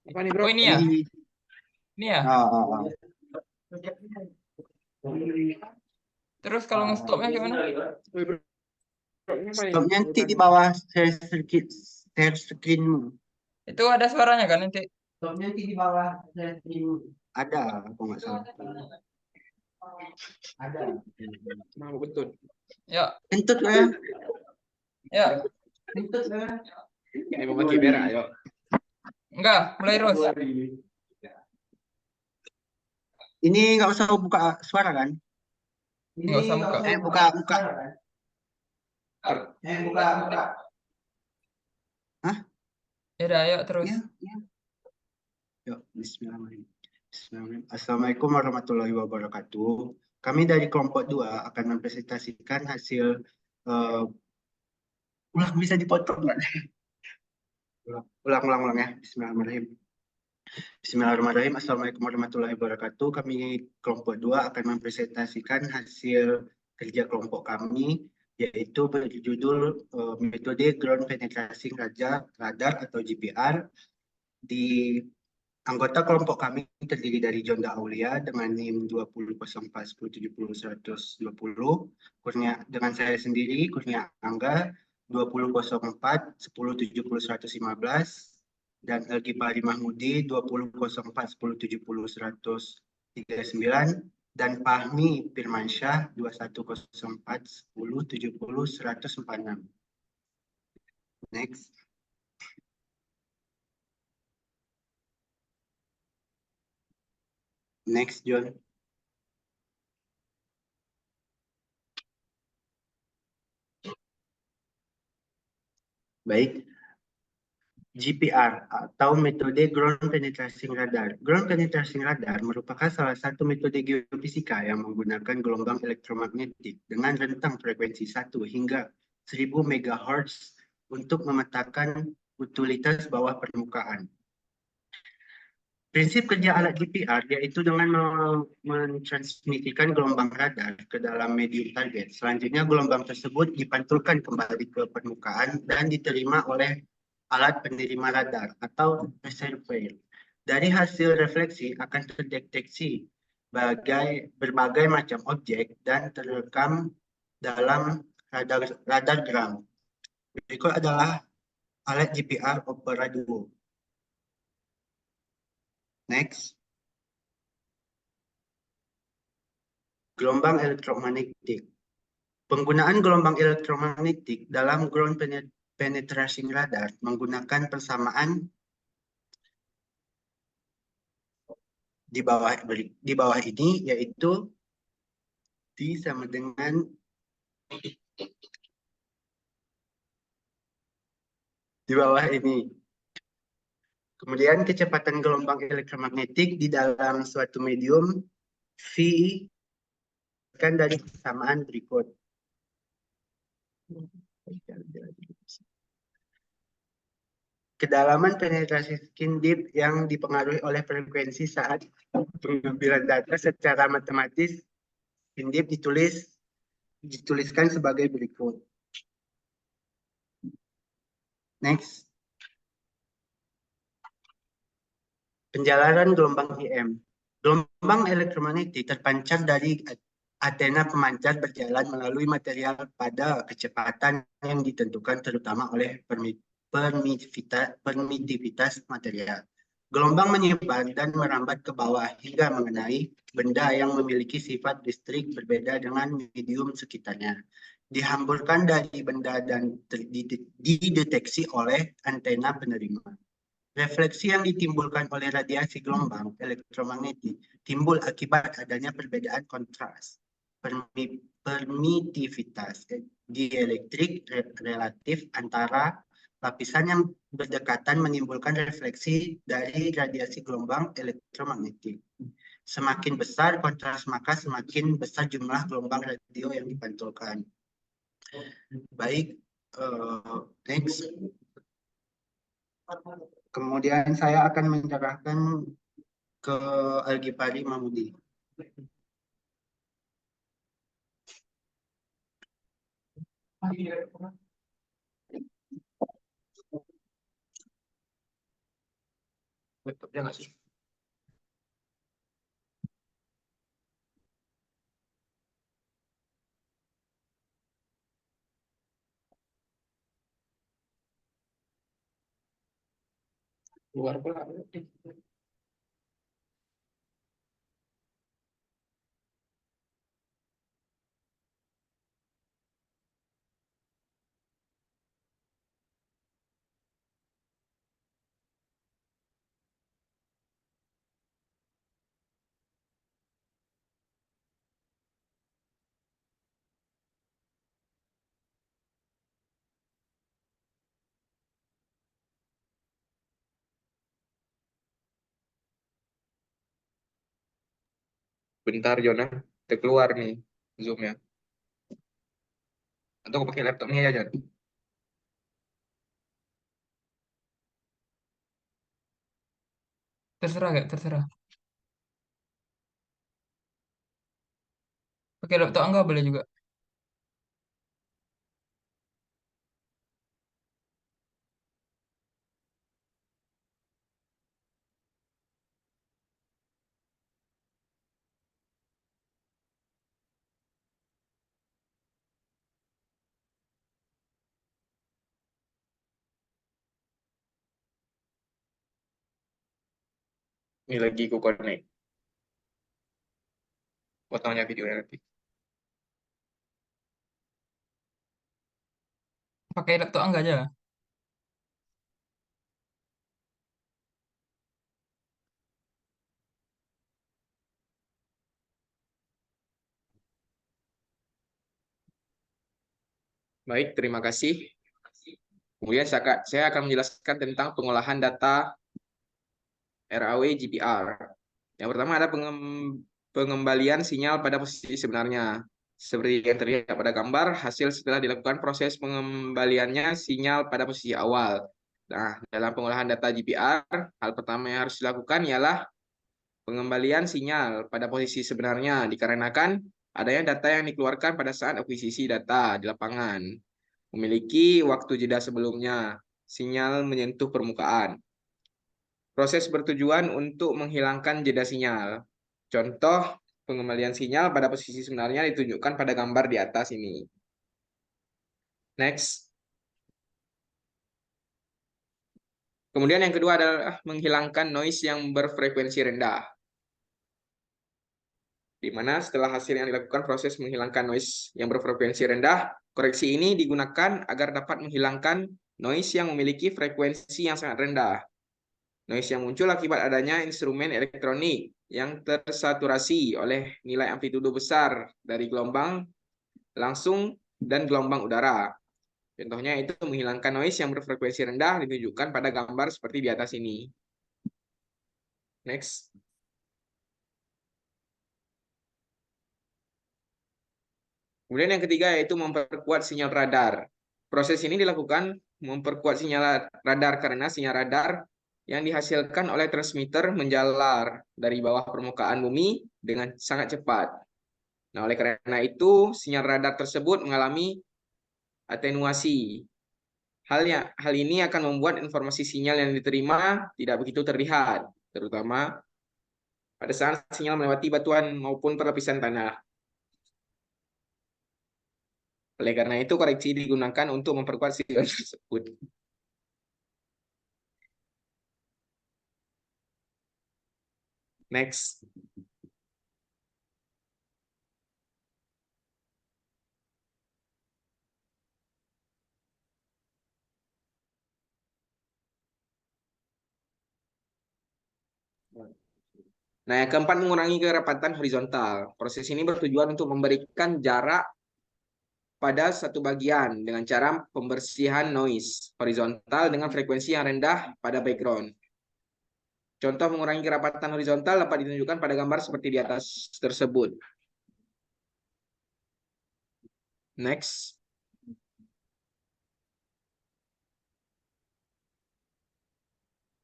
Apa nih, bro? Oh, ini ya? Di Ini ya? Terus kalau nge-stopnya gimana? Woi, bro, ini apa nih? Stopnya nanti Urutan. di bawah share screenmu. Itu ada suaranya kan nanti? Stopnya nanti di bawah share screen. Ada, aku nggak salah. Ada. Mau betul. Ya, Kentut lah. ya. Kentut lah. Ini mau pakai berak, ayo. Enggak, mulai terus. Ini nggak usah buka suara kan? Nggak usah buka. Buka. Buka. Hah? Ya udah, ayo terus. Ya. Yuk, bismillahirrahmanirrahim. Bismillahirrahmanirrahim. Assalamualaikum warahmatullahi wabarakatuh. Kami dari kelompok 2 akan mempresentasikan hasil ulang, bisa dipotong nggak? Ulang ya. Bismillahirrahmanirrahim. Bismillahirrahmanirrahim. Assalamualaikum warahmatullahi wabarakatuh. Kami kelompok 2 akan mempresentasikan hasil kerja kelompok kami, yaitu berjudul metode ground penetrating radar atau GPR. Di anggota kelompok kami terdiri dari Jonda Aulia dengan NIM 20041070 Kurnia, dengan saya sendiri Kurnia Angga 20041070 dan Elgi Pari Mahmudi 20041070 dan Fahmi Firmansyah 21041070 Next. Next, John. Baik. GPR atau metode ground penetrating radar. Ground penetrating radar merupakan salah satu metode geofisika yang menggunakan gelombang elektromagnetik dengan rentang frekuensi 1 hingga 1000 MHz untuk memetakan utilitas bawah permukaan. Prinsip kerja alat GPR yaitu dengan mentransmisikan gelombang radar ke dalam medium target. Selanjutnya gelombang tersebut dipantulkan kembali ke permukaan dan diterima oleh alat penerima radar atau reservoir. Dari hasil refleksi akan terdeteksi berbagai macam objek dan terekam dalam radar ground. Berikut adalah alat GPR Opera Duo. Next. Gelombang elektromagnetik. Penggunaan gelombang elektromagnetik dalam ground penetrating radar menggunakan persamaan di bawah ini, yaitu D sama dengan di bawah ini. Kemudian kecepatan gelombang elektromagnetik di dalam suatu medium V kan dari persamaan berikut. Kedalaman penetrasi skin deep yang dipengaruhi oleh frekuensi saat pengambilan data secara matematis. Skin deep dituliskan sebagai berikut. Next. Penjalanan gelombang IM. Gelombang elektromagnetik terpancar dari antena pemancar berjalan melalui material pada kecepatan yang ditentukan terutama oleh permitivitas material. Gelombang menyebar dan merambat ke bawah hingga mengenai benda yang memiliki sifat listrik berbeda dengan medium sekitarnya. Dihamburkan dari benda dan dideteksi oleh antena penerima. Refleksi yang ditimbulkan oleh radiasi gelombang elektromagnetik timbul akibat adanya perbedaan kontras, permitivitas dielektrik relatif antara lapisan yang berdekatan menimbulkan refleksi dari radiasi gelombang elektromagnetik. Semakin besar kontras, maka semakin besar jumlah gelombang radio yang dipantulkan. Baik, next. Kemudian saya akan menyerahkan ke Algipari Mahmudi. Laptopnya nggak sih? Luar pula. Bentar, Jona. Kita keluar nih Zoom-nya. Atau aku pakai laptopnya aja. Terserah gak? Terserah. Pakai laptop enggak boleh juga. Ini lagi aku connect. Potongnya videonya nanti. Pakai laptop enggak aja. Baik, terima kasih. Kemudian saya akan menjelaskan tentang pengolahan data RAW GPR. Yang pertama ada pengembalian sinyal pada posisi sebenarnya. Seperti yang terlihat pada gambar, hasil setelah dilakukan proses pengembaliannya sinyal pada posisi awal. Nah, dalam pengolahan data GPR, hal pertama yang harus dilakukan ialah pengembalian sinyal pada posisi sebenarnya, dikarenakan adanya data yang dikeluarkan pada saat akuisisi data di lapangan. Memiliki waktu jeda sebelumnya, sinyal menyentuh permukaan. Proses bertujuan untuk menghilangkan jeda sinyal. Contoh pengembalian sinyal pada posisi sebenarnya ditunjukkan pada gambar di atas ini. Next. Kemudian yang kedua adalah menghilangkan noise yang berfrekuensi rendah. Di mana setelah hasil yang dilakukan proses menghilangkan noise yang berfrekuensi rendah, koreksi ini digunakan agar dapat menghilangkan noise yang memiliki frekuensi yang sangat rendah. Noise yang muncul akibat adanya instrumen elektronik yang tersaturasi oleh nilai amplitudo besar dari gelombang langsung dan gelombang udara. Contohnya itu menghilangkan noise yang berfrekuensi rendah ditunjukkan pada gambar seperti di atas ini. Next. Kemudian yang ketiga yaitu memperkuat sinyal radar. Proses ini dilakukan memperkuat sinyal radar karena sinyal radar yang dihasilkan oleh transmitter menjalar dari bawah permukaan bumi dengan sangat cepat. Nah, oleh karena itu, sinyal radar tersebut mengalami atenuasi. Hal ini akan membuat informasi sinyal yang diterima tidak begitu terlihat, terutama pada saat sinyal melewati batuan maupun perlapisan tanah. Oleh karena itu, koreksi digunakan untuk memperkuat sinyal tersebut. Next. Nah, yang keempat, mengurangi kerapatan horizontal. Proses ini bertujuan untuk memberikan jarak pada satu bagian dengan cara pembersihan noise horizontal dengan frekuensi yang rendah pada background. Contoh mengurangi kerapatan horizontal dapat ditunjukkan pada gambar seperti di atas tersebut. Next.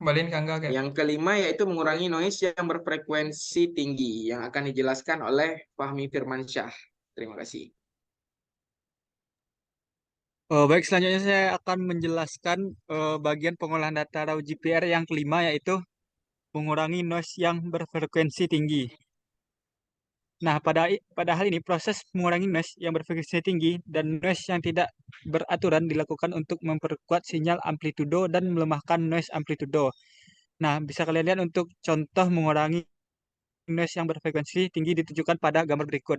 Kembaliin ke Angga kayak. Yang kelima yaitu mengurangi noise yang berfrekuensi tinggi yang akan dijelaskan oleh Fahmi Firmansyah. Terima kasih. Baik, selanjutnya saya akan menjelaskan bagian pengolahan data raw GPR yang kelima, yaitu mengurangi noise yang berfrekuensi tinggi. Nah, pada hal ini proses mengurangi noise yang berfrekuensi tinggi dan noise yang tidak beraturan dilakukan untuk memperkuat sinyal amplitudo dan melemahkan noise amplitudo. Nah, bisa kalian lihat untuk contoh mengurangi noise yang berfrekuensi tinggi ditunjukkan pada gambar berikut.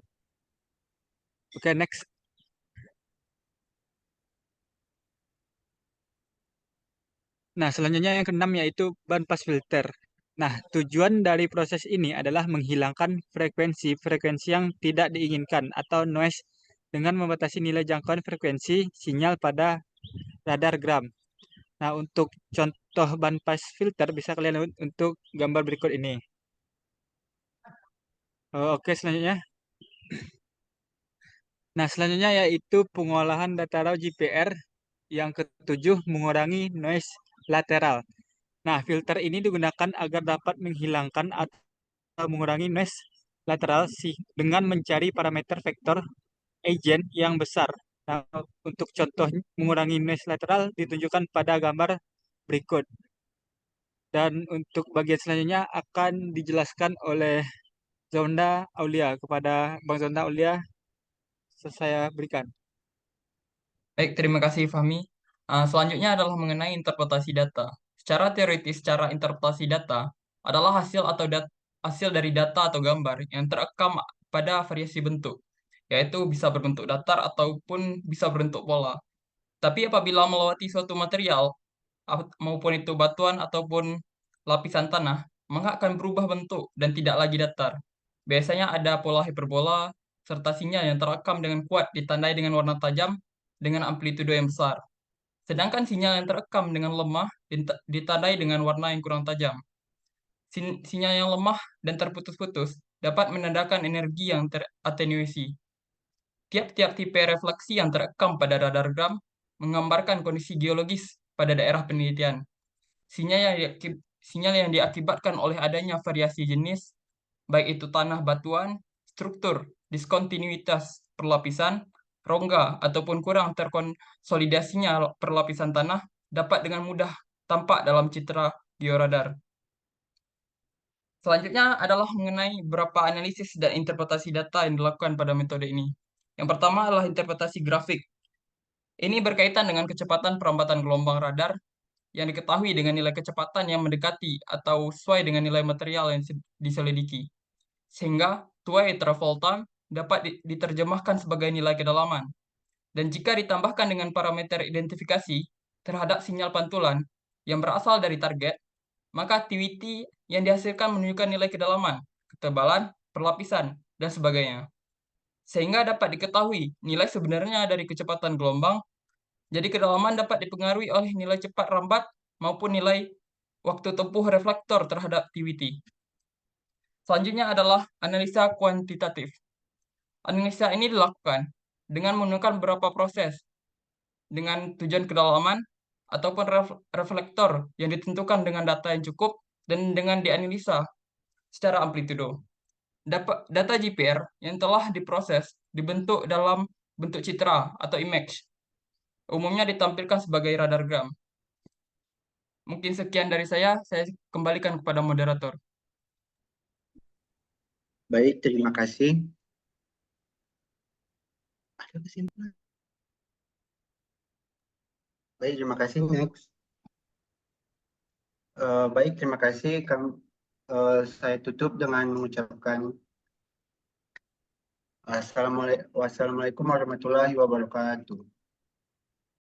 Oke, next. Nah, selanjutnya yang keenam yaitu bandpass filter. Nah, tujuan dari proses ini adalah menghilangkan frekuensi-frekuensi yang tidak diinginkan atau noise dengan membatasi nilai jangkauan frekuensi sinyal pada radar gram. Nah, untuk contoh bandpass filter bisa kalian lihat untuk gambar berikut ini. Oke, selanjutnya. Nah, selanjutnya yaitu pengolahan data raw GPR yang ketujuh mengurangi noise lateral. Nah, filter ini digunakan agar dapat menghilangkan atau mengurangi noise lateral dengan mencari parameter vektor agent yang besar. Nah, untuk contoh mengurangi noise lateral ditunjukkan pada gambar berikut. Dan untuk bagian selanjutnya akan dijelaskan oleh Zonda Aulia. Kepada Bang Zonda Aulia, saya berikan. Baik, terima kasih Fahmi. Selanjutnya adalah mengenai interpretasi data. Secara teoritis, cara interpretasi data adalah hasil dari data atau gambar yang terekam pada variasi bentuk, yaitu bisa berbentuk datar ataupun bisa berbentuk pola. Tapi apabila melewati suatu material, maupun itu batuan ataupun lapisan tanah, maka akan berubah bentuk dan tidak lagi datar. Biasanya ada pola hiperbola, serta sinyal yang terekam dengan kuat ditandai dengan warna tajam dengan amplitudo yang besar. Sedangkan sinyal yang terekam dengan lemah ditandai dengan warna yang kurang tajam. Sinyal yang lemah dan terputus-putus dapat menandakan energi yang teratenuasi. Tiap-tiap tipe refleksi yang terekam pada radar gram menggambarkan kondisi geologis pada daerah penelitian. Sinyal yang diakibatkan oleh adanya variasi jenis, baik itu tanah batuan, struktur, diskontinuitas perlapisan, rongga, ataupun kurang terkonsolidasinya perlapisan tanah, dapat dengan mudah tampak dalam citra georadar. Selanjutnya adalah mengenai beberapa analisis dan interpretasi data yang dilakukan pada metode ini. Yang pertama adalah interpretasi grafik. Ini berkaitan dengan kecepatan perambatan gelombang radar yang diketahui dengan nilai kecepatan yang mendekati atau sesuai dengan nilai material yang diselidiki. Sehingga tuai travel time dapat diterjemahkan sebagai nilai kedalaman. Dan jika ditambahkan dengan parameter identifikasi terhadap sinyal pantulan yang berasal dari target, maka activity yang dihasilkan menunjukkan nilai kedalaman, ketebalan, perlapisan, dan sebagainya. Sehingga dapat diketahui nilai sebenarnya dari kecepatan gelombang. Jadi kedalaman dapat dipengaruhi oleh nilai cepat rambat maupun nilai waktu tempuh reflektor terhadap activity. Selanjutnya adalah analisa kuantitatif. Analisa ini dilakukan dengan menggunakan beberapa proses dengan tujuan kedalaman ataupun reflektor yang ditentukan dengan data yang cukup dan dengan dianalisa secara amplitudo. Data GPR yang telah diproses dibentuk dalam bentuk citra atau image. Umumnya ditampilkan sebagai radar gram. Mungkin sekian dari saya kembalikan kepada moderator. Baik, terima kasih. Ada kesimpulan? Baik, terima kasih. Next. Baik, terima kasih. Saya tutup dengan mengucapkan Wassalamualaikum warahmatullahi wabarakatuh.